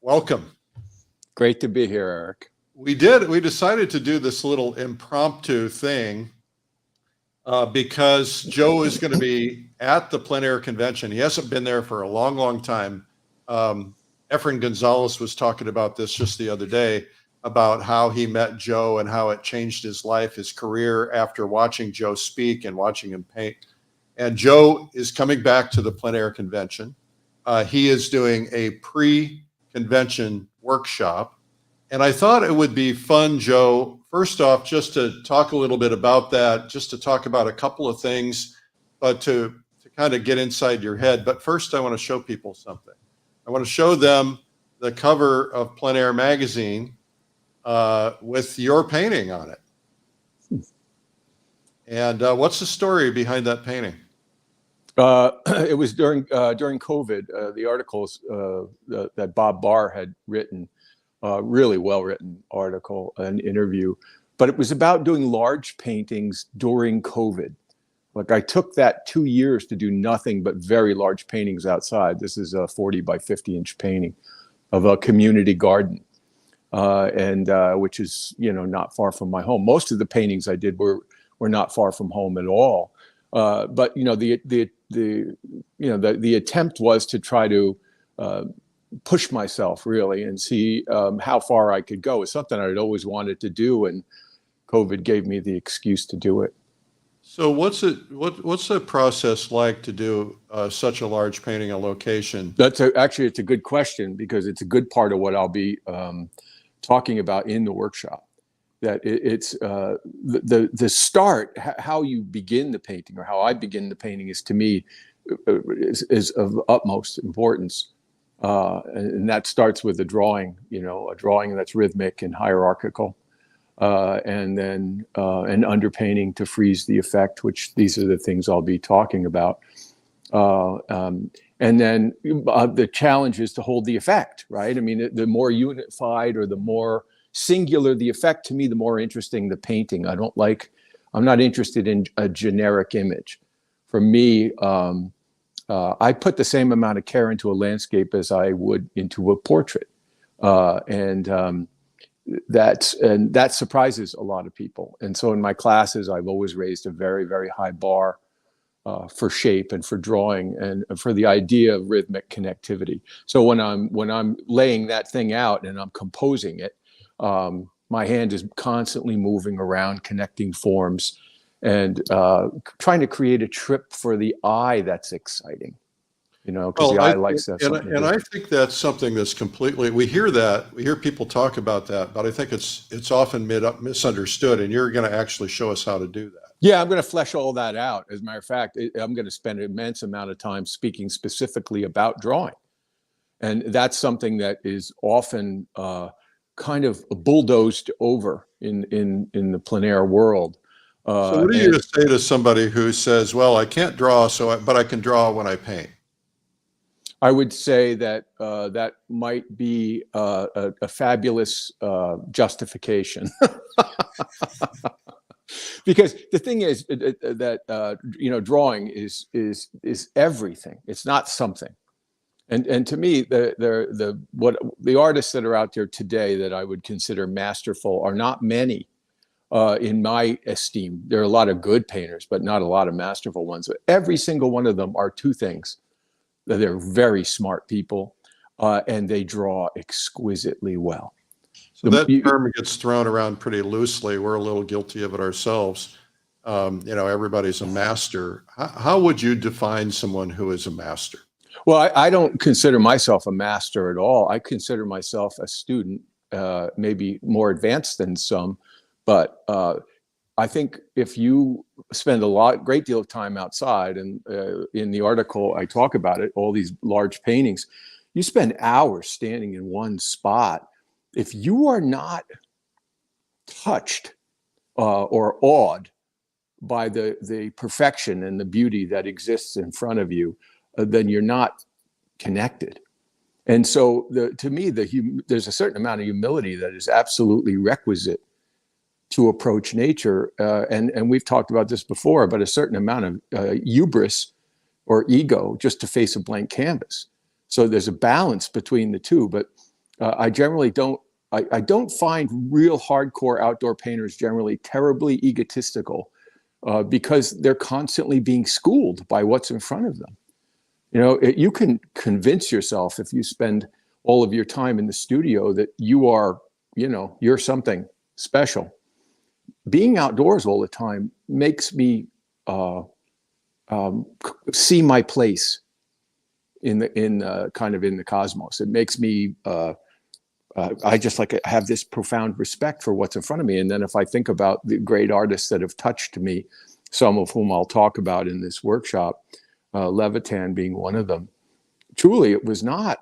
Welcome. Great to be here, Eric. We decided to do this little impromptu thing because Joe is going to be at the Plein Air convention. He hasn't been there for a long, long time. Efren Gonzalez was talking about this just the other day, about how he met Joe and how it changed his life, his career, after watching Joe speak and watching him paint. And Joe is coming back to the Plein Air convention. He is doing a pre-convention workshop. And I thought it would be fun, Joe, first off, just to talk a little bit about that, just to talk about a couple of things, but to kind of get inside your head. But first, I want to show people something. I want to show them the cover of Plein Air magazine with your painting on it. And what's the story behind that painting? It was during COVID. The articles that Bob Barr had written, really well-written article, an interview, but it was about doing large paintings during COVID. Like, I took that 2 years to do nothing but very large paintings outside. This is a 40 by 50 inch painting of a community garden, and which is, not far from my home. Most of the paintings I did were not far from home at all. But the attempt was to try to push myself, really, and see how far I could go. It's something I'd always wanted to do, and COVID gave me the excuse to do it. So what's the process like to do such a large painting on location? Actually, it's a good question, because it's a good part of what I'll be talking about in the workshop. That it's the start, how you begin the painting, or how I begin the painting, is, to me, is of utmost importance. And that starts with a drawing, a drawing that's rhythmic and hierarchical, and then an underpainting to freeze the effect, which these are the things I'll be talking about. And then the challenge is to hold the effect, right? I mean, the more unified or the more singular the effect, to me, the more interesting the painting. I'm not interested in a generic image. For me, I put the same amount of care into a landscape as I would into a portrait. And that surprises a lot of people. And so in my classes, I've always raised a very, very high bar for shape and for drawing and for the idea of rhythmic connectivity. So when I'm laying that thing out and I'm composing it, my hand is constantly moving around, connecting forms, and trying to create a trip for the eye that's exciting, because the eye likes that. And I think that's something that's completely, we hear people talk about that, but I think it's often misunderstood, and you're going to actually show us how to do that. Yeah, I'm going to flesh all that out. As a matter of fact, I'm going to spend an immense amount of time speaking specifically about drawing. And that's something that is often kind of bulldozed over in the plein air world. So what do you say to somebody who says, well, I can't draw, but I can draw when I paint? I would say that that might be a fabulous justification. Because the thing is that drawing is everything. It's not something. And to me, the artists that are out there today that I would consider masterful are not many. In my esteem, there are a lot of good painters, but not a lot of masterful ones. But every single one of them are two things: they're very smart people, and they draw exquisitely well. So that term gets thrown around pretty loosely. We're a little guilty of it ourselves. Everybody's a master. How would you define someone who is a master? Well, I don't consider myself a master at all. I consider myself a student, maybe more advanced than some. But I think if you spend great deal of time outside, and in the article I talk about it, all these large paintings, you spend hours standing in one spot. If you are not touched or awed by the perfection and the beauty that exists in front of you, then you're not connected. And so to me, there's a certain amount of humility that is absolutely requisite to approach nature. And we've talked about this before, but a certain amount of hubris or ego just to face a blank canvas. So there's a balance between the two, but I generally don't. I don't find real hardcore outdoor painters generally terribly egotistical because they're constantly being schooled by what's in front of them. You know, you can convince yourself if you spend all of your time in the studio that you are, you know, you're something special. Being outdoors all the time makes me see my place in kind of in the cosmos. It makes me I just like have this profound respect for what's in front of me. And then if I think about the great artists that have touched me, some of whom I'll talk about in this workshop, Levitan being one of them, truly it was not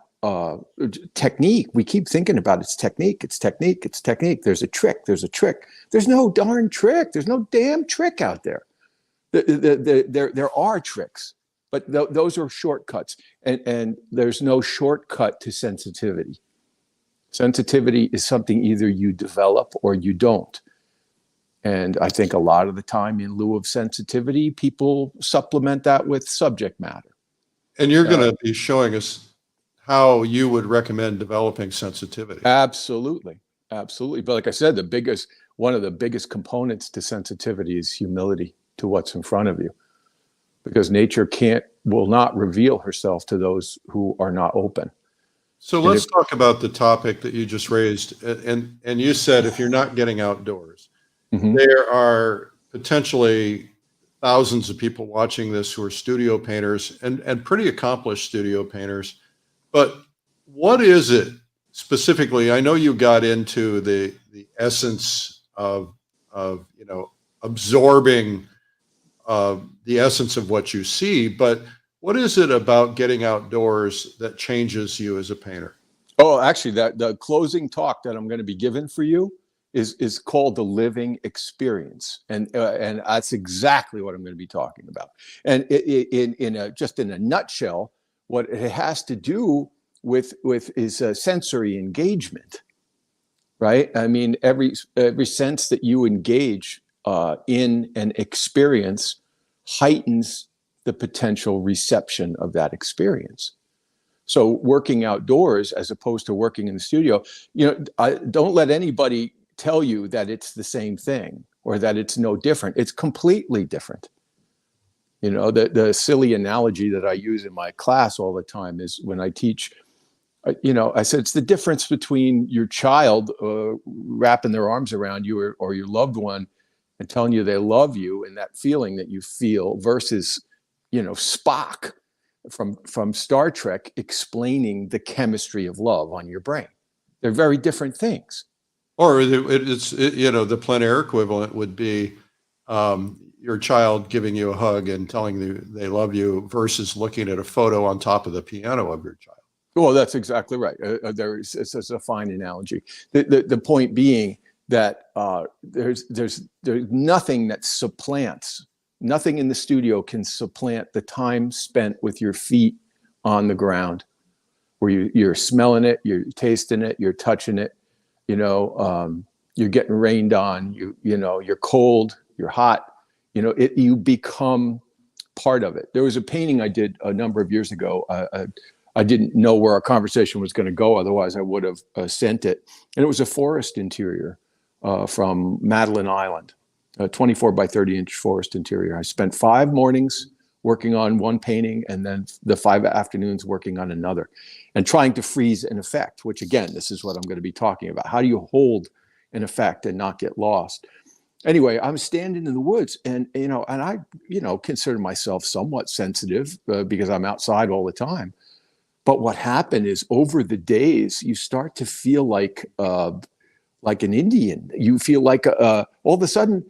technique. We keep thinking about it's technique, it's technique, it's technique. There's a trick, there's a trick. There's no darn trick. There's no damn trick out there. There are tricks, but those are shortcuts. And there's no shortcut to sensitivity. Sensitivity is something either you develop or you don't. And I think a lot of the time, in lieu of sensitivity, people supplement that with subject matter. And you're going to be showing us how you would recommend developing sensitivity. Absolutely. Absolutely. But like I said, one of the biggest components to sensitivity is humility to what's in front of you. Because nature will not reveal herself to those who are not open. So let's talk about the topic that you just raised. And you said if you're not getting outdoors, there are potentially thousands of people watching this who are studio painters and pretty accomplished studio painters. But what is it specifically? I know you got into the essence of you know, absorbing the essence of what you see, but what is it about getting outdoors that changes you as a painter? Oh, actually, the closing talk that I'm going to be giving for you is called the living experience, and that's exactly what I'm going to be talking about. And just in a nutshell, what it has to do with is sensory engagement, right? I mean, every sense that you engage in an experience heightens the potential reception of that experience. So working outdoors as opposed to working in the studio, you know, don't let anybody tell you that it's the same thing or that it's no different. It's completely different. You know, the silly analogy that I use in my class all the time is when I teach, you know, I said it's the difference between your child wrapping their arms around you or your loved one and telling you they love you and that feeling that you feel versus, you know, Spock from Star Trek explaining the chemistry of love on your brain. They're very different things. Or it's you know, the plein air equivalent would be your child giving you a hug and telling you they love you versus looking at a photo on top of the piano of your child. Well, that's exactly right. It's a fine analogy. The point being that there's nothing that supplants. Nothing in the studio can supplant the time spent with your feet on the ground, where you're smelling it, you're tasting it, you're touching it. You know, you're getting rained on. You know, you're cold, you're hot. You know, you become part of it. There was a painting I did a number of years ago. I didn't know where our conversation was going to go, otherwise I would have sent it. And it was a forest interior from Madeline Island. A 24 by 30 inch forest interior. I spent 5 mornings working on one painting and then the 5 afternoons working on another and trying to freeze an effect, which again, this is what I'm going to be talking about. How do you hold an effect and not get lost? Anyway, I'm standing in the woods and, you know, and I, you know, consider myself somewhat sensitive because I'm outside all the time. But what happened is over the days, you start to feel like an Indian. You feel like all of a sudden,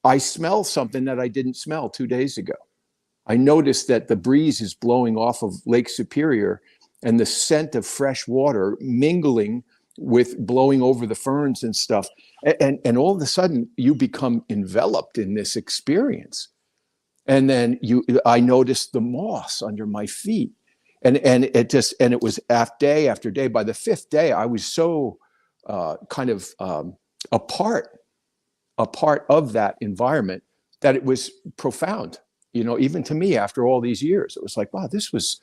I smell something that I didn't smell 2 days ago. I noticed that the breeze is blowing off of Lake Superior and the scent of fresh water mingling with blowing over the ferns and stuff. And all of a sudden you become enveloped in this experience. And then I noticed the moss under my feet. And it was day after day. By the 5th day, I was so kind of a part of that environment that it was profound, you know, even to me after all these years. It was like, wow, this was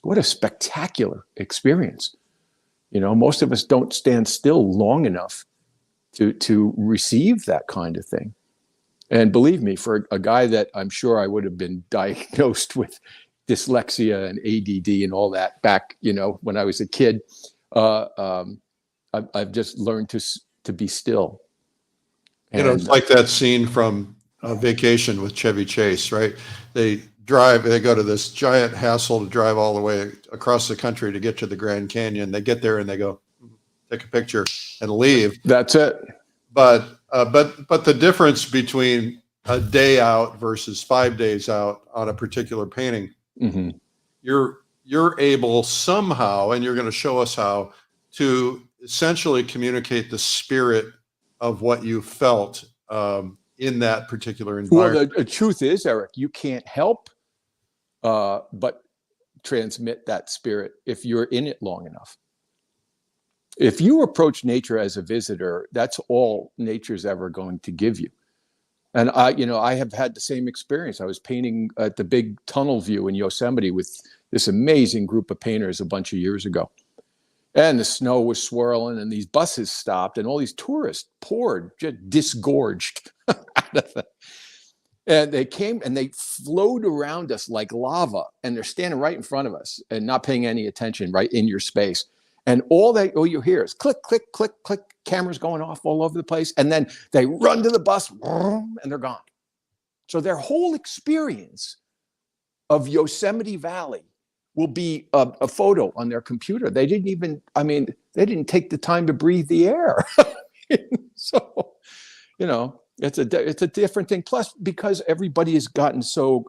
What a spectacular experience. Most of us don't stand still long enough to receive that kind of thing. And believe me, for a guy that I'm sure I would have been diagnosed with dyslexia and ADD and all that back, when I was a kid, I've just learned to be still. It's like that scene from Vacation with Chevy Chase, right? They go to this giant hassle to drive all the way across the country to get to the Grand Canyon. They get there and they go take a picture and leave. That's it. But the difference between a day out versus 5 days out on a particular painting, mm-hmm. you're able somehow, and you're going to show us how, to essentially communicate the spirit of what you felt in that particular environment. Well, the truth is, Eric, you can't help but transmit that spirit if you're in it long enough. If you approach nature as a visitor, that's all nature's ever going to give you. And I have had the same experience. I was painting at the big tunnel view in Yosemite with this amazing group of painters a bunch of years ago. And the snow was swirling and these buses stopped and all these tourists poured, just disgorged out of it. And they came and they flowed around us like lava, and they're standing right in front of us and not paying any attention, right in your space. And all you hear is click, click, click, click, cameras going off all over the place. And then they run to the bus and they're gone. So their whole experience of Yosemite Valley will be a photo on their computer. They didn't take the time to breathe the air. So, it's a different thing. Plus, because everybody has gotten so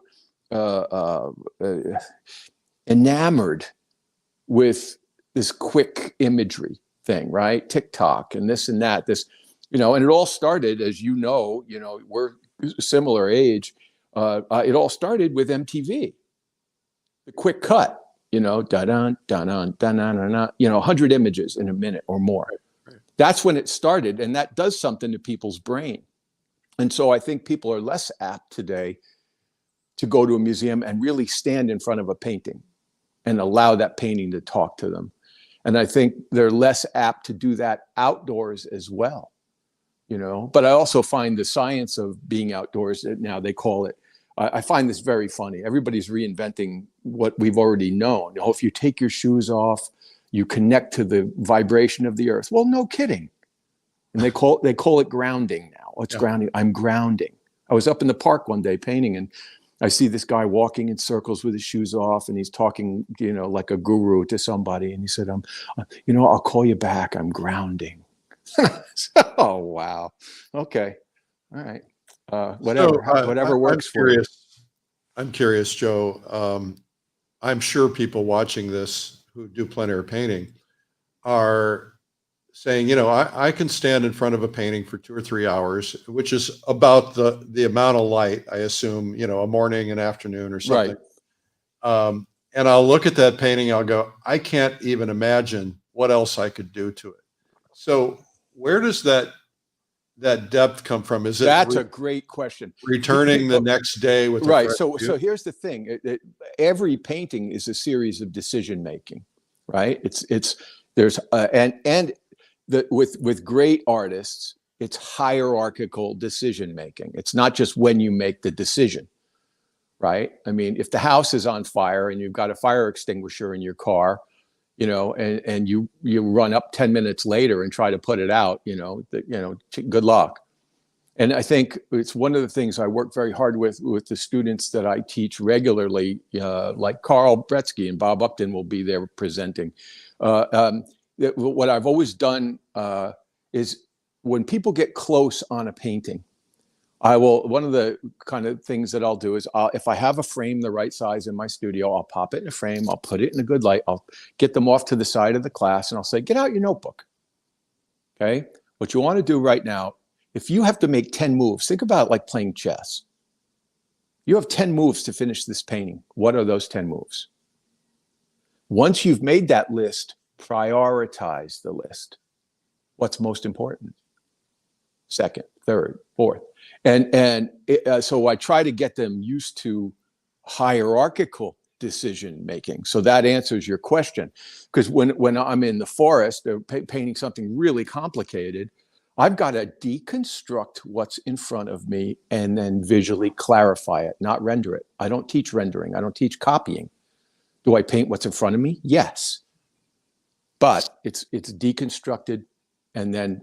enamored with this quick imagery thing, right? TikTok and this and that, and it all started, as we're similar age. It all started with MTV, the quick cut, da-dun, da-dun, da-dun, 100 images in a minute or more. Right. That's when it started. And that does something to people's brain. And so I think people are less apt today to go to a museum and really stand in front of a painting and allow that painting to talk to them. And I think they're less apt to do that outdoors as well, But I also find the science of being outdoors, now they call it, I find this very funny. Everybody's reinventing what we've already known. If you take your shoes off, you connect to the vibration of the earth. Well, no kidding. And they call it grounding now. It's grounding. I'm grounding. I was up in the park one day painting, and I see this guy walking in circles with his shoes off, and he's talking, like a guru to somebody. And he said, I'll call you back. I'm grounding. Oh, wow. Okay. All right. Whatever works for you. I'm curious, Joe. I'm sure people watching this who do plein air painting are saying, I can stand in front of a painting for 2 or 3 hours, which is about the amount of light, I assume, a morning and afternoon or something. Right. And I'll look at that painting, I'll go, I can't even imagine what else I could do to it. So where does that depth come from? That's a great question. Returning the next day with right. So here's the thing: every painting is a series of decision making, right? With great artists, it's hierarchical decision making. It's not just when you make the decision, right? I mean, if the house is on fire and you've got a fire extinguisher in your car, and you run up 10 minutes later and try to put it out, good luck. And I think it's one of the things I work very hard with the students that I teach regularly, like Carl Bretsky and Bob Upton will be there presenting. What I've always done is when people get close on a painting, one of the kind of things that I'll do is if I have a frame the right size in my studio, I'll pop it in a frame, I'll put it in a good light, I'll get them off to the side of the class, and I'll say, get out your notebook. Okay? What you want to do right now, if you have to make 10 moves, think about it like playing chess. You have 10 moves to finish this painting. What are those 10 moves? Once you've made that list, prioritize the list. What's most important? Second, third, fourth. So I try to get them used to hierarchical decision making. So that answers your question. Because when I'm in the forest or painting something really complicated, I've got to deconstruct what's in front of me and then visually clarify it, not render it. I don't teach rendering. I don't teach copying. Do I paint what's in front of me? Yes. But it's deconstructed and then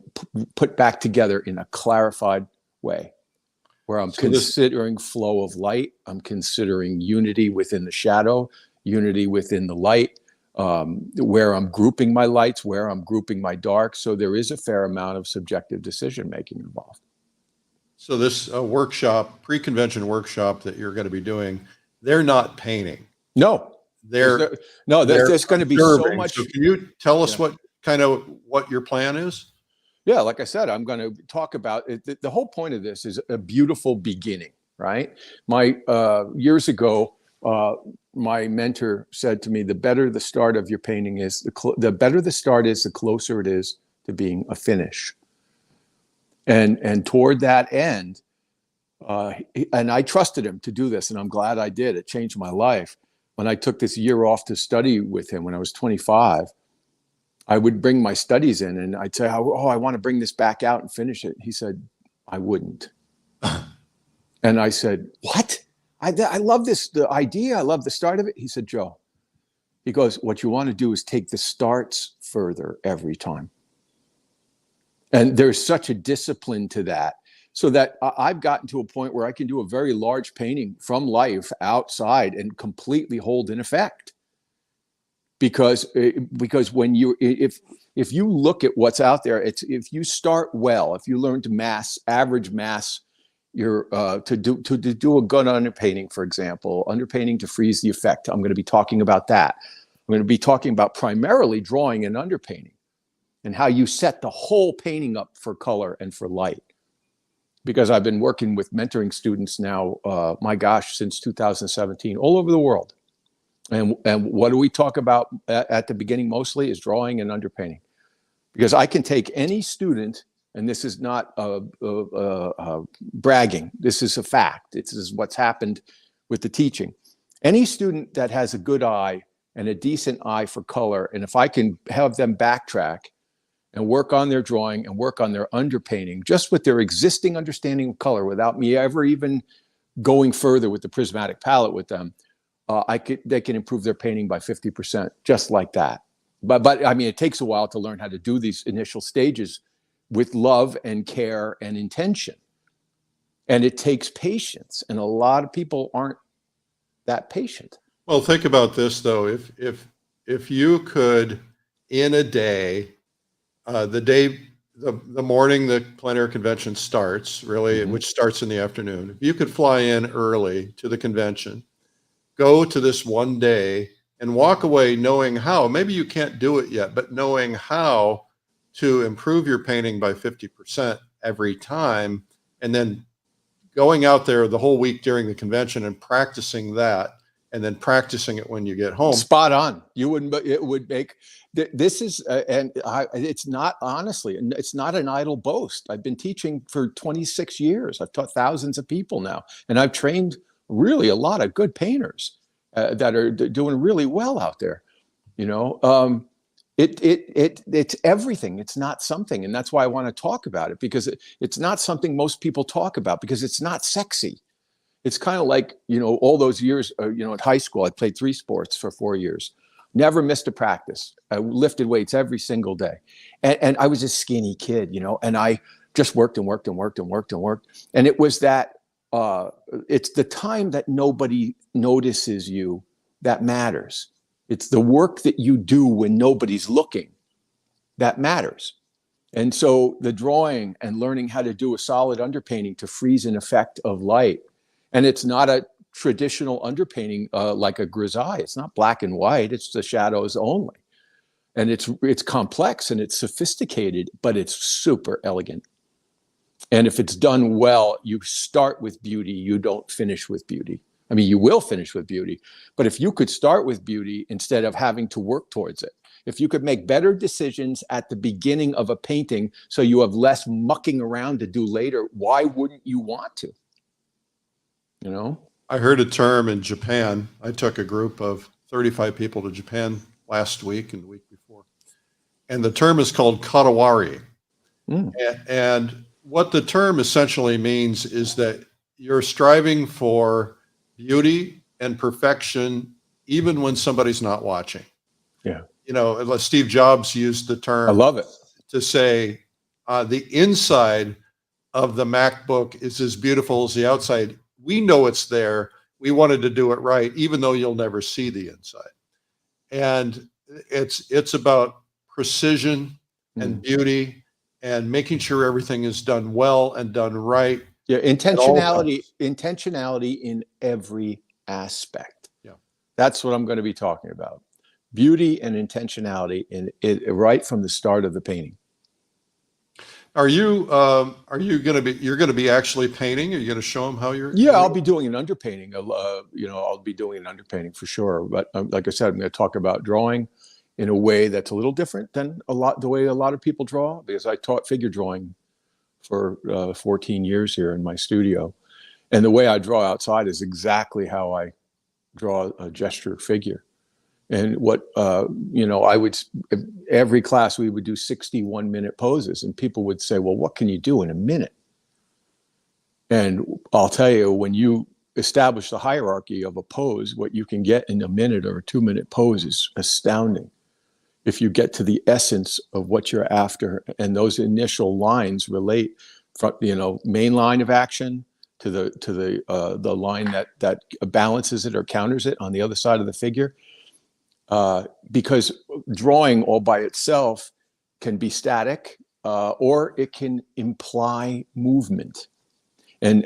put back together in a clarified way, where I'm considering flow of light. I'm considering unity within the shadow, unity within the light, where I'm grouping my lights, where I'm grouping my darks. So there is a fair amount of subjective decision making involved. So this workshop, pre-convention workshop that you're going to be doing, they're not painting. No, there's going to be so much. So can you tell us what your plan is? Yeah, like I said, I'm going to talk about it. The whole point of this is a beautiful beginning, right? Years ago, my mentor said to me, the better the start of your painting is, the better the start is, the closer it is to being a finish. And toward that end, and I trusted him to do this, and I'm glad I did. It changed my life. When I took this year off to study with him when I was 25, I would bring my studies in and I'd say, oh, I want to bring this back out and finish it. He said, I wouldn't. And I said, what? I love the idea. I love the start of it. He said, Joe, he goes, what you want to do is take the starts further every time. And there's such a discipline to that, so that I've gotten to a point where I can do a very large painting from life outside and completely hold an effect. Because when if you look at what's out there, if you start well, if you learn to average mass your to do a good underpainting, for example, underpainting to freeze the effect. I'm going to be talking about that. I'm going to be talking about primarily drawing and underpainting and how you set the whole painting up for color and for light. Because I've been working with mentoring students now, since 2017, all over the world. And what do we talk about at the beginning mostly is drawing and underpainting. Because I can take any student, and this is not bragging, this is a fact. This is what's happened with the teaching. Any student that has a good eye and a decent eye for color, and if I can have them backtrack and work on their drawing and work on their underpainting, just with their existing understanding of color, without me ever even going further with the prismatic palette with them, they can improve their painting by 50%, just like that. But I mean, it takes a while to learn how to do these initial stages with love and care and intention. And it takes patience. And a lot of people aren't that patient. Well, think about this though. If you could, in a day, the morning the plein air convention starts, really, which starts in the afternoon, if you could fly in early to the convention, go to this one day and walk away knowing how, maybe you can't do it yet, but knowing how to improve your painting by 50% every time, and then going out there the whole week during the convention and practicing that, and then practicing it when you get home. Spot on. It would make, this is, it's not, honestly, it's not an idle boast. I've been teaching for 26 years. I've taught thousands of people now, and I've trained really a lot of good painters that are doing really well out there. You know, it's everything. It's not something, and that's why I want to talk about it, because it's not something most people talk about, because it's not sexy. It's kind of like, you know, all those years, at high school, I played 3 sports for 4 years, never missed a practice. I lifted weights every single day. And I was a skinny kid, and I just worked and worked and worked and worked and worked. And it was that, it's the time that nobody notices you that matters. It's the work that you do when nobody's looking that matters. And so the drawing and learning how to do a solid underpainting to freeze an effect of light. And it's not a traditional underpainting like a grisaille. It's not black and white. It's the shadows only. And it's complex and it's sophisticated, but it's super elegant. And if it's done well, you start with beauty. You don't finish with beauty. I mean, you will finish with beauty. But if you could start with beauty instead of having to work towards it, if you could make better decisions at the beginning of a painting so you have less mucking around to do later, why wouldn't you want to? I heard a term in Japan. I took a group of 35 people to Japan last week and the week before. And the term is called katawari. Mm. And what the term essentially means is that you're striving for beauty and perfection even when somebody's not watching. Yeah. You know, Steve Jobs used the I term love it. to say the inside of the MacBook is as beautiful as the outside. We know it's there. We wanted to do it right, even though you'll never see the inside. And it's about precision and beauty and making sure everything is done well and done right. Yeah, at all times. intentionality in every aspect. Yeah. That's what I'm going to be talking about. Beauty and intentionality in it right from the start of the painting. Are you going to be, you're going to be actually painting? Are you going to show them how you're? Yeah, I'll be doing an underpainting. I'll be doing an underpainting for sure. But like I said, I'm going to talk about drawing in a way that's a little different than the way a lot of people draw, because I taught figure drawing for 14 years here in my studio. And the way I draw outside is exactly how I draw a gesture figure. And what, every class we would do 61-minute poses, and people would say, well, what can you do in a minute? And I'll tell you, when you establish the hierarchy of a pose, what you can get in a minute or a 2-minute pose is astounding. If you get to the essence of what you're after, and those initial lines relate from, main line of action to the line that balances it or counters it on the other side of the figure. Because drawing all by itself can be static, or it can imply movement. And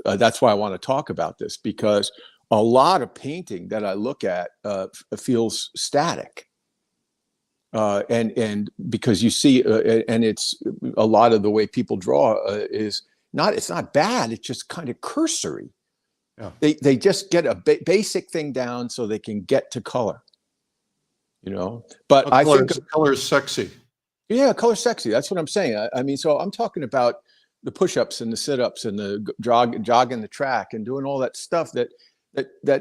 that's why I want to talk about this, because a lot of painting that I look at feels static. And because you see, and it's a lot of the way people draw it's not bad. It's just kind of cursory. Yeah. They just get a basic thing down so they can get to color, but I think color is sexy. Yeah, color sexy. That's what I'm saying. I mean, so I'm talking about the push-ups and the sit-ups and the jogging the track and doing all that stuff that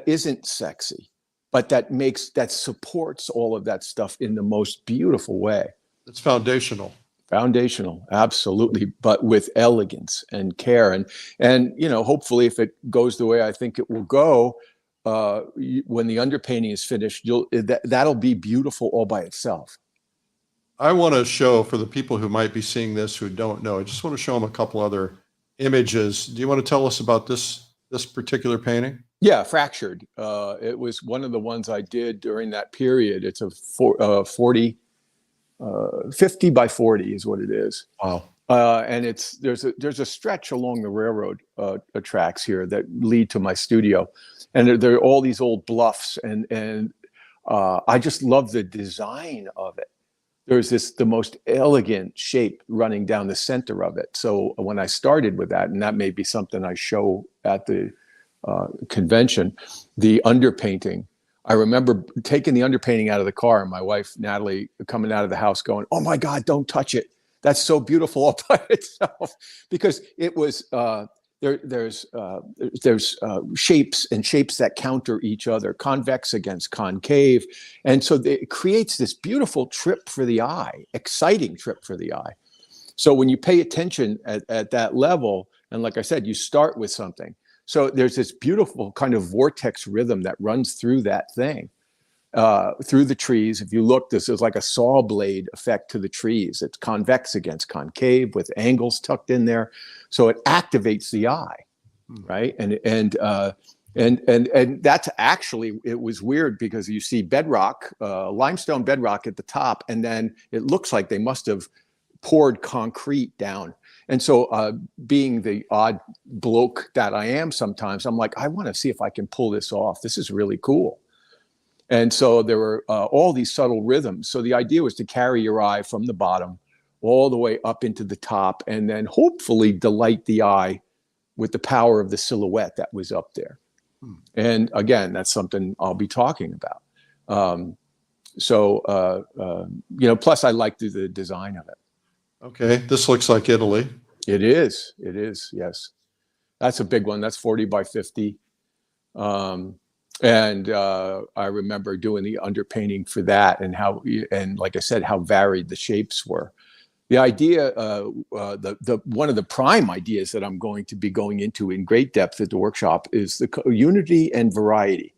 isn't sexy, but that supports all of that stuff in the most beautiful way. It's foundational. Foundational, absolutely, but with elegance and care, and hopefully, if it goes the way I think it will go, when the underpainting is finished, that'll be beautiful all by itself. I want to show, for the people who might be seeing this who don't know, I just want to show them a couple other images. Do you want to tell us about this particular painting? Yeah, Fractured. It was one of the ones I did during that period. It's a 50 by 40 is what it is. Wow. And there's a stretch along the railroad tracks here that lead to my studio, and there are all these old bluffs, and I just love the design of it. There's the most elegant shape running down the center of it. So when I started with that, and that may be something I show at the convention, the underpainting. I remember taking the underpainting out of the car, and my wife, Natalie, coming out of the house going, "Oh my God, don't touch it. That's so beautiful all by itself." Because it was, there's shapes and shapes that counter each other, convex against concave. And so it creates this beautiful trip for the eye, exciting trip for the eye. So when you pay attention at that level, and like I said, you start with something. So there's this beautiful kind of vortex rhythm that runs through that thing, through the trees. If you look, this is like a saw blade effect to the trees. It's convex against concave with angles tucked in there. So it activates the eye, right? And that's actually, it was weird because you see bedrock, limestone bedrock at the top, and then it looks like they must have poured concrete down. And so being the odd bloke that I am sometimes, I'm like, I want to see if I can pull this off. This is really cool. And so there were all these subtle rhythms. So the idea was to carry your eye from the bottom all the way up into the top, and then hopefully delight the eye with the power of the silhouette that was up there. And again, that's something I'll be talking about. Plus I like the design of it. Okay, this looks like Italy. It is, yes. That's a big one. That's 40 by 50. And I remember doing the underpainting for that, and like I said, how varied the shapes were. The idea, one of the prime ideas that I'm going to be going into in great depth at the workshop is the unity and variety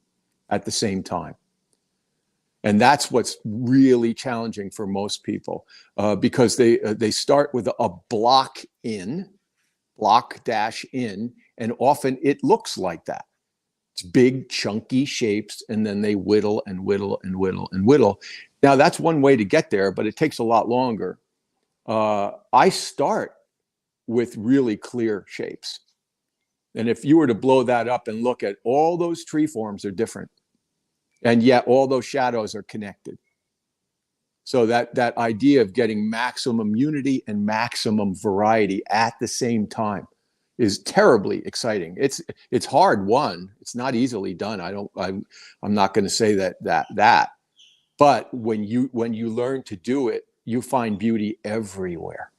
at the same time. And that's what's really challenging for most people, because they start with a block dash in, and often it looks like that. It's big, chunky shapes, and then they whittle and whittle and whittle and whittle. Now, that's one way to get there, but it takes a lot longer. I start with really clear shapes. And if you were to blow that up and look at all those tree forms are different, and yet all those shadows are connected. So that idea of getting maximum unity and maximum variety at the same time is terribly exciting. It's hard won. It's not easily done. I'm not going to say that. But when you learn to do it, you find beauty everywhere,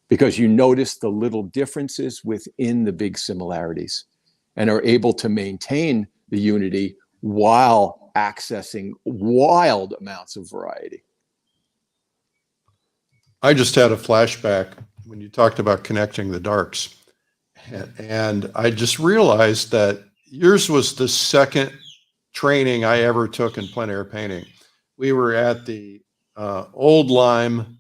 because you notice the little differences within the big similarities and are able to maintain the unity while accessing wild amounts of variety. I just had a flashback when you talked about connecting the darks. And I just realized that yours was the second training I ever took in plein air painting. We were at the Old Lyme,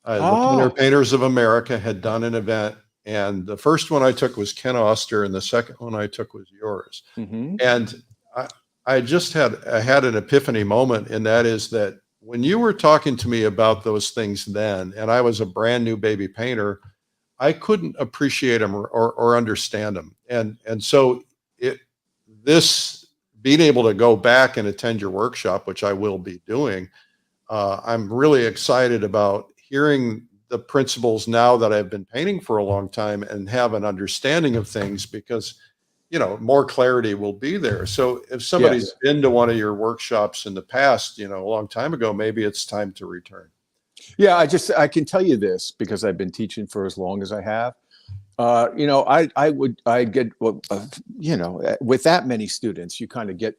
the Plein Air Painters of America had done an event. And the first one I took was Ken Oster, and the second one I took was yours. Mm-hmm. And I just had an epiphany moment, and that is that when you were talking to me about those things then, and I was a brand new baby painter, I couldn't appreciate them or understand them. And so this being able to go back and attend your workshop, which I will be doing, I'm really excited about hearing the principles now that I've been painting for a long time and have an understanding of things, because more clarity will be there. So if somebody's been to one of your workshops in the past, a long time ago, maybe it's time to return. Yeah, I can tell you this because I've been teaching for as long as I have. I get, with that many students, you kind of get,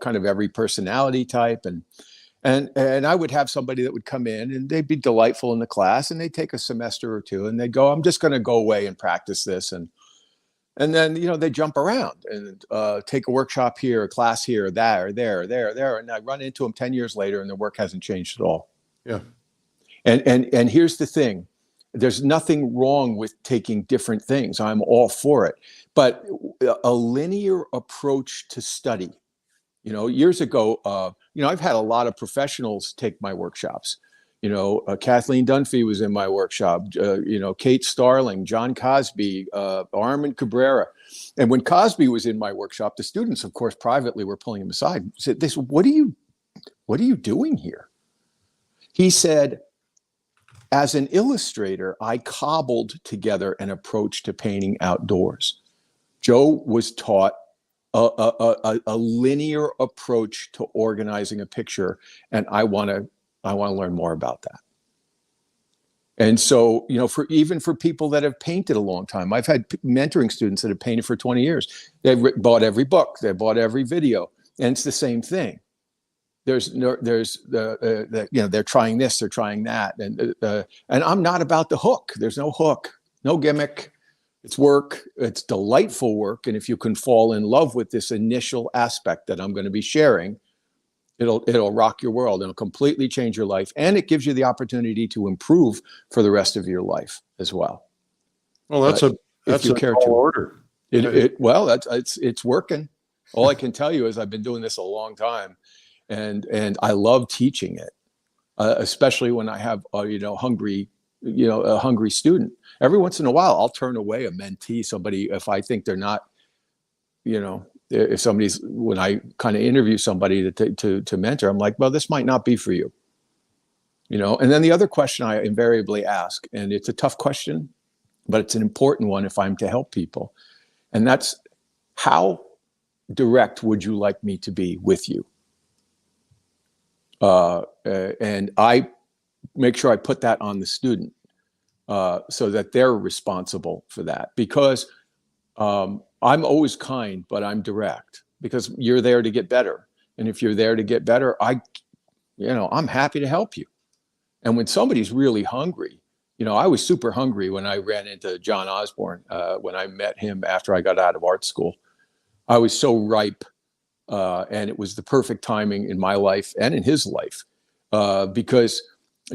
kind of every personality type, and I would have somebody that would come in and they'd be delightful in the class, and they'd take a semester or two and they'd go, I'm just going to go away and practice this. And then, they jump around and take a workshop here, a class here, or that, or there, or there, or there. And I run into them 10 years later and their work hasn't changed at all. Yeah. And here's the thing. There's nothing wrong with taking different things. I'm all for it. But a linear approach to study, years ago, I've had a lot of professionals take my workshops. Kathleen Dunphy was in my workshop, Kate Starling, John Cosby, Armin Cabrera. And when Cosby was in my workshop, the students, of course, privately were pulling him aside and said, what are you doing here? He said, as an illustrator, I cobbled together an approach to painting outdoors. Joe was taught a linear approach to organizing a picture, and I want to learn more about that. And so, even for people that have painted a long time, I've had mentoring students that have painted for 20 years. They've bought every book, they bought every video, and it's the same thing. They're trying this, they're trying that, and I'm not about the hook. There's no hook, no gimmick. It's work. It's delightful work, and if you can fall in love with this initial aspect that I'm going to be sharing, it'll rock your world. It'll completely change your life, and it gives you the opportunity to improve for the rest of your life as well. Well, that's a tall order. It's working. All I can tell you is I've been doing this a long time. And I love teaching it, especially when I have a hungry student. Every once in a while, I'll turn away a mentee, somebody, if I think they're not, if somebody's, when I kind of interview somebody to mentor, I'm like, well, this might not be for you, And then the other question I invariably ask, and it's a tough question, but it's an important one if I'm to help people, and that's, how direct would you like me to be with you? And I make sure I put that on the student so that they're responsible for that. Because I'm always kind, but I'm direct because you're there to get better. And if you're there to get better, I'm happy to help you. And when somebody's really hungry, I was super hungry when I ran into John Osborne, when I met him after I got out of art school. I was so ripe, and it was the perfect timing in my life and in his life, because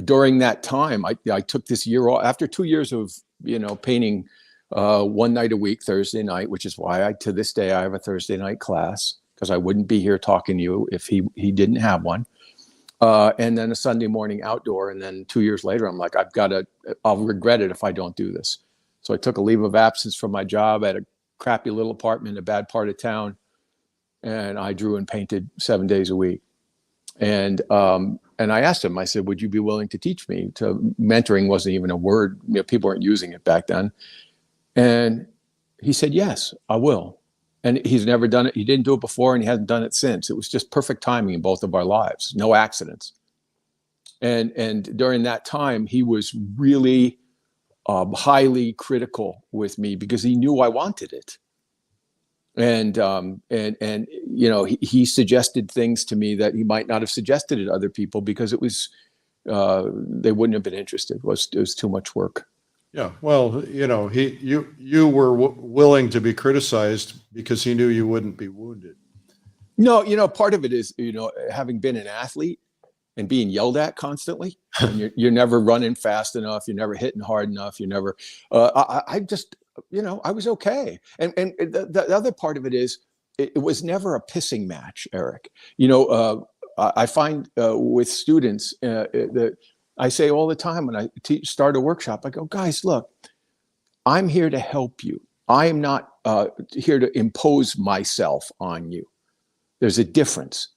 during that time, I took this year off after 2 years of, painting one night a week, Thursday night, which is why to this day, I have a Thursday night class, because I wouldn't be here talking to you if he didn't have one. And then a Sunday morning outdoor. And then 2 years later, I'm like, I'll regret it if I don't do this. So I took a leave of absence from my job at a crappy little apartment in a bad part of town. And I drew and painted 7 days a week. And I asked him, I said, would you be willing to teach me? Mentoring wasn't even a word. People weren't using it back then. And he said, yes, I will. And he's never done it. He didn't do it before, and he hasn't done it since. It was just perfect timing in both of our lives. No accidents. And during that time, he was really highly critical with me because he knew I wanted it. And he suggested things to me that he might not have suggested to other people because it was they wouldn't have been interested. It was too much work. Yeah, well, you were willing to be criticized because he knew you wouldn't be wounded. No, part of it is, having been an athlete and being yelled at constantly, and you're never running fast enough, you're never hitting hard enough, you never. I just, I was okay. And the other part of it is, it was never a pissing match, Eric. I find with students that. I say all the time when I start a workshop, I go, guys, look, I'm here to help you. I am not here to impose myself on you. There's a difference.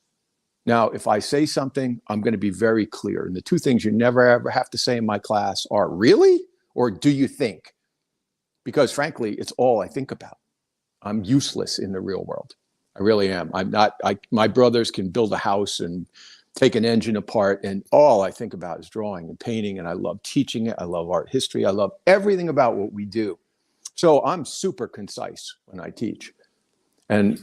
Now, if I say something, I'm going to be very clear. And the two things you never, ever have to say in my class are, really? Or do you think? Because frankly, it's all I think about. I'm useless in the real world. I really am. I'm not. My brothers can build a house and take an engine apart, and all I think about is drawing and painting, and I love teaching it. I love art history. I love everything about what we do. So I'm super concise when I teach. And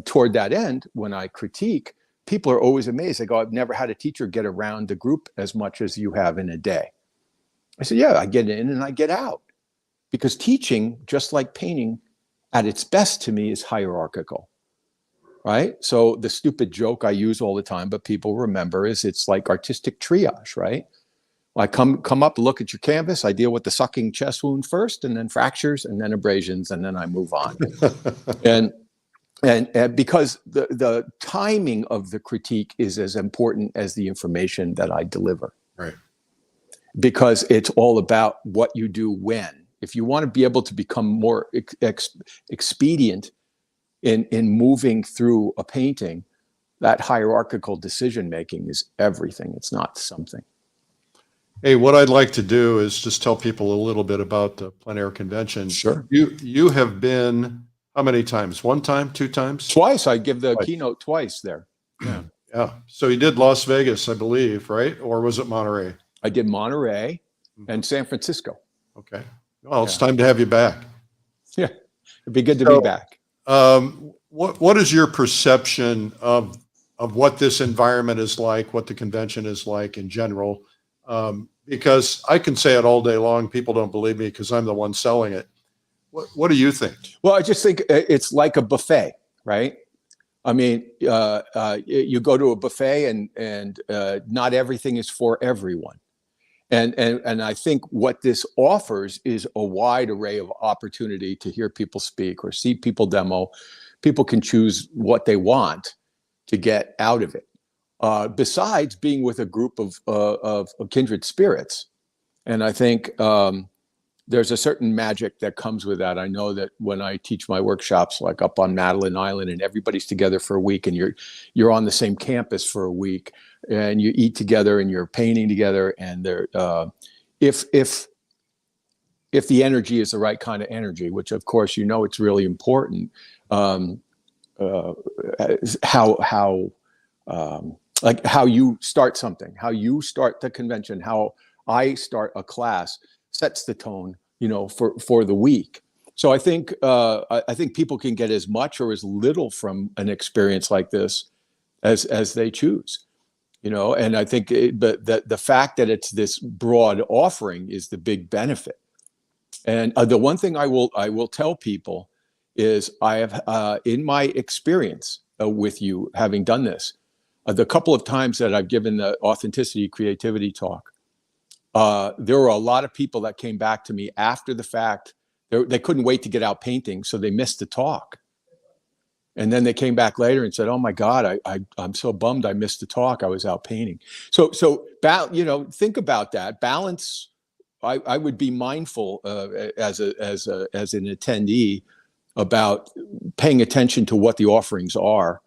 toward that end, when I critique, people are always amazed. They go, I've never had a teacher get around the group as much as you have in a day. I said, yeah, I get in and I get out. Because teaching, just like painting, at its best to me is hierarchical. Right? So the stupid joke I use all the time, but people remember, is it's like artistic triage, right? I come up, look at your canvas, I deal with the sucking chest wound first, and then fractures, and then abrasions, and then I move on. and because the timing of the critique is as important as the information that I deliver. Right. Because it's all about what you do when. If you want to be able to become more expedient in moving through a painting, that hierarchical decision making is everything. It's not something. Hey, what I'd like to do is just tell people a little bit about the Plein Air Convention. Sure. You have been how many times? One time, two times? Twice. I give the keynote twice there. Yeah. Yeah. So you did Las Vegas, I believe, right? Or was it Monterey? I did Monterey and San Francisco. Okay. Well, it's time to have you back. Yeah. It'd be good to be back. What is your perception of what this environment is like, what the convention is like in general? Because I can say it all day long. People don't believe me because I'm the one selling it. What do you think? Well, I just think it's like a buffet, right? I mean, you go to a buffet and not everything is for everyone. And I think what this offers is a wide array of opportunity to hear people speak or see people demo. People can choose what they want to get out of it. Besides being with a group of kindred spirits. And I think there's a certain magic that comes with that. I know that when I teach my workshops, like up on Madeline Island, and everybody's together for a week, and you're on the same campus for a week, and you eat together, and you're painting together, and if the energy is the right kind of energy, which of course it's really important. Like how you start something, how you start the convention, how I start a class sets the tone, for the week. So I think people can get as much or as little from an experience like this as they choose, and I think but the fact that it's this broad offering is the big benefit. And the one thing I will tell people is I have in my experience with you having done this, the couple of times that I've given the authenticity creativity talk, there were a lot of people that came back to me after the fact. They couldn't wait to get out painting, so they missed the talk. And then they came back later and said, "Oh my God, I'm so bummed I missed the talk. I was out painting." So think about that balance. I would be mindful as an attendee about paying attention to what the offerings are,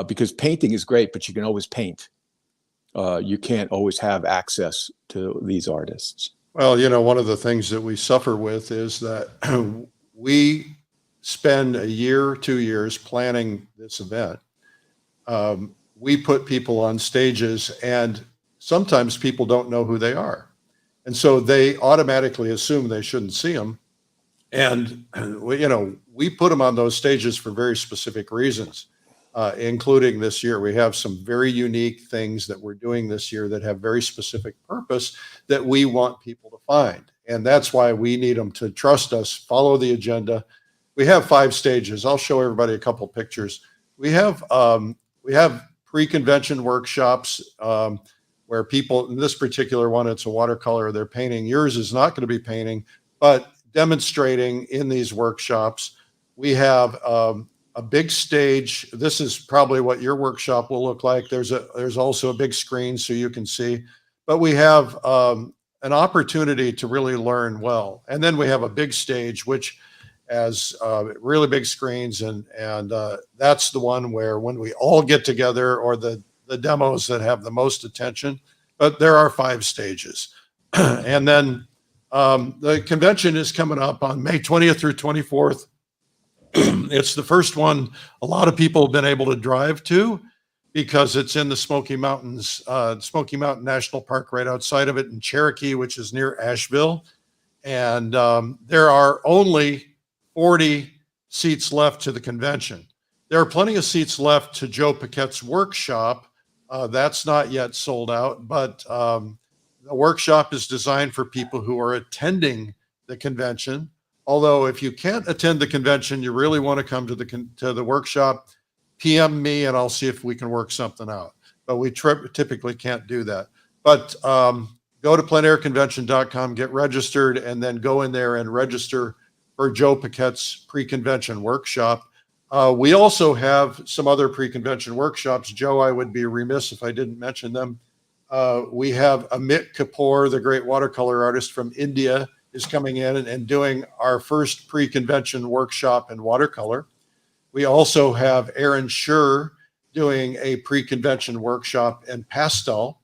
because painting is great, but you can always paint. You can't always have access to these artists. Well, one of the things that we suffer with is that we spend a year, 2 years planning this event. We put people on stages, and sometimes people don't know who they are. And so they automatically assume they shouldn't see them. And, we put them on those stages for very specific reasons, including this year. We have some very unique things that we're doing this year that have very specific purpose that we want people to find. And that's why we need them to trust us, follow the agenda. We have 5 stages. I'll show everybody a couple pictures. We have pre-convention workshops where people, in this particular one, it's a watercolor, they're painting. Yours is not going to be painting, but demonstrating in these workshops. We have a big stage. This is probably what your workshop will look like. There's also a big screen so you can see, but we have an opportunity to really learn well. And then we have a big stage, which has really big screens, and that's the one where when we all get together, or the demos that have the most attention. But there are 5 stages. And then the convention is coming up on May 20th through 24th. It's the first one a lot of people have been able to drive to, because it's in the Smoky Mountains, Smoky Mountain National Park, right outside of it in Cherokee, which is near Asheville. And there are only 40 seats left to the convention. There are plenty of seats left to Joe Paquet's workshop. That's not yet sold out, but the workshop is designed for people who are attending the convention. Although if you can't attend the convention, you really want to come to the workshop, PM me and I'll see if we can work something out. But we typically can't do that. But go to pleinairconvention.com, get registered, and then go in there and register for Joe Paquet's pre-convention workshop. We also have some other pre-convention workshops. Joe, I would be remiss if I didn't mention them. We have Amit Kapoor, the great watercolor artist from India, is coming in and doing our first pre-convention workshop in watercolor. We also have Aaron Schur doing a pre-convention workshop in pastel.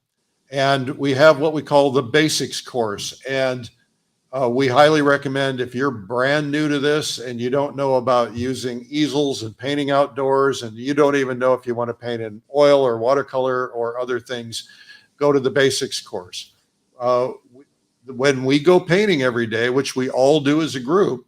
And we have what we call the basics course. And we highly recommend, if you're brand new to this and you don't know about using easels and painting outdoors, and you don't even know if you want to paint in oil or watercolor or other things, go to the basics course. When we go painting every day, which we all do as a group,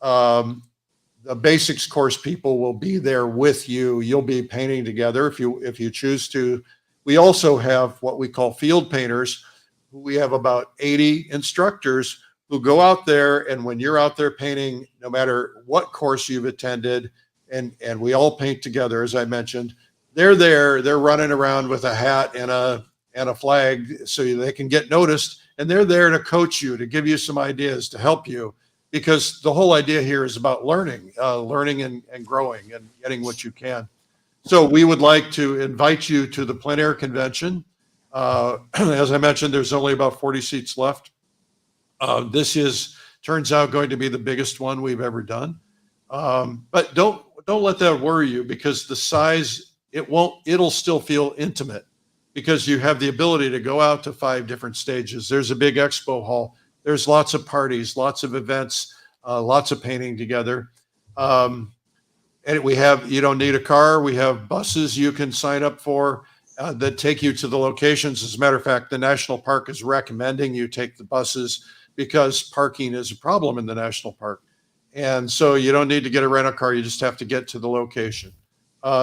the basics course people will be there with you. You'll be painting together if you choose to. We also have what we call field painters. We have about 80 instructors who go out there, and when you're out there painting, no matter what course you've attended, and we all paint together, as I mentioned, they're there, they're running around with a hat and a flag so they can get noticed, and they're there to coach you, to give you some ideas, to help you, because the whole idea here is about learning and growing and getting what you can. So we would like to invite you to the Plein Air Convention. As I mentioned, there's only about 40 seats left. This turns out going to be the biggest one we've ever done. But don't let that worry you, because the size, it'll still feel intimate, because you have the ability to go out to 5 different stages. There's a big expo hall. There's lots of parties, lots of events, lots of painting together. And you don't need a car. We have buses you can sign up for that take you to the locations. As a matter of fact, the national park is recommending you take the buses, because parking is a problem in the national park. And so you don't need to get a rental car. You just have to get to the location.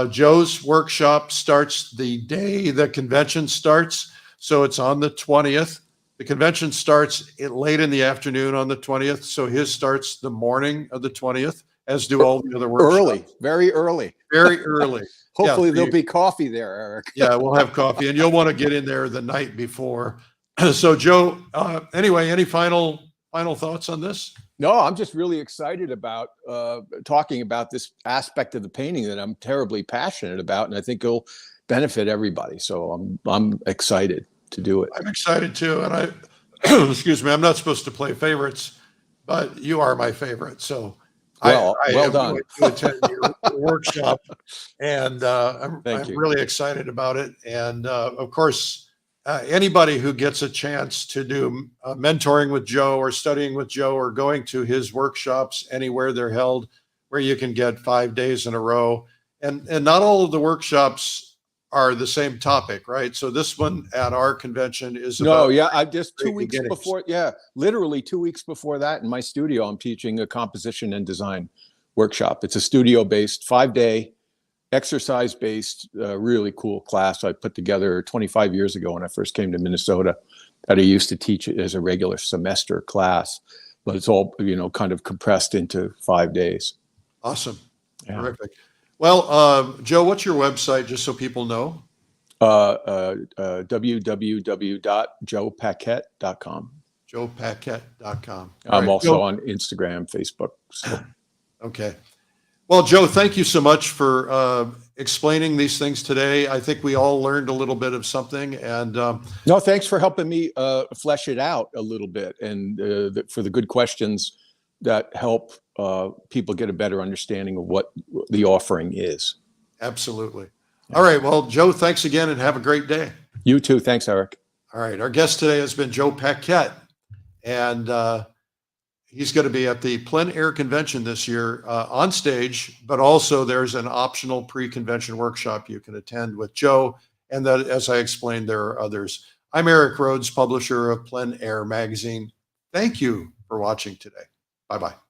Joe's workshop starts the day the convention starts. So it's on the 20th. The convention starts late in the afternoon on the 20th. So his starts the morning of the 20th, as do all the other workshops. Early, very early. Very early. Hopefully Yeah, there'll be coffee there, Eric. Yeah, we'll have coffee, and you'll want to get in there the night before. So Joe, anyway, any final thoughts on this? No, I'm just really excited about talking about this aspect of the painting that I'm terribly passionate about, and I think it'll benefit everybody. So I'm excited to do it. I'm excited too, and I excuse me, I'm not supposed to play favorites, but you are my favorite. So well I am done. going to attend your workshop, and I'm you. really excited about it. And of course, anybody who gets a chance to do mentoring with Joe or studying with Joe or going to his workshops anywhere they're held, where you can get 5 days in a row, and not all of the workshops are the same topic, right? So this one at our convention is I just 2 weeks beginnings. before, literally 2 weeks before that in my studio, I'm teaching a composition and design workshop. It's a studio-based, 5-day, exercise-based, really cool class I put together 25 years ago when I first came to Minnesota, that I used to teach it as a regular semester class, but it's all, kind of compressed into 5 days. Awesome. Yeah. Terrific. Well, Joe, what's your website, just so people know? www.joepaquet.com. JoePaquet.com. I'm also on Instagram, Facebook. So. Okay. Well, Joe, thank you so much for explaining these things today. I think we all learned a little bit of something. And no, thanks for helping me flesh it out a little bit, and for the good questions that help people get a better understanding of what the offering is. Absolutely. All right. Well, Joe, thanks again, and have a great day. You too. Thanks, Eric. All right. Our guest today has been Joe Paquet, and he's going to be at the Plein convention this year on stage, but also there's an optional pre-convention workshop you can attend with Joe. And that, as I explained, there are others. I'm Eric Rhoads, publisher of Plein magazine. Thank you for watching today. Bye-bye.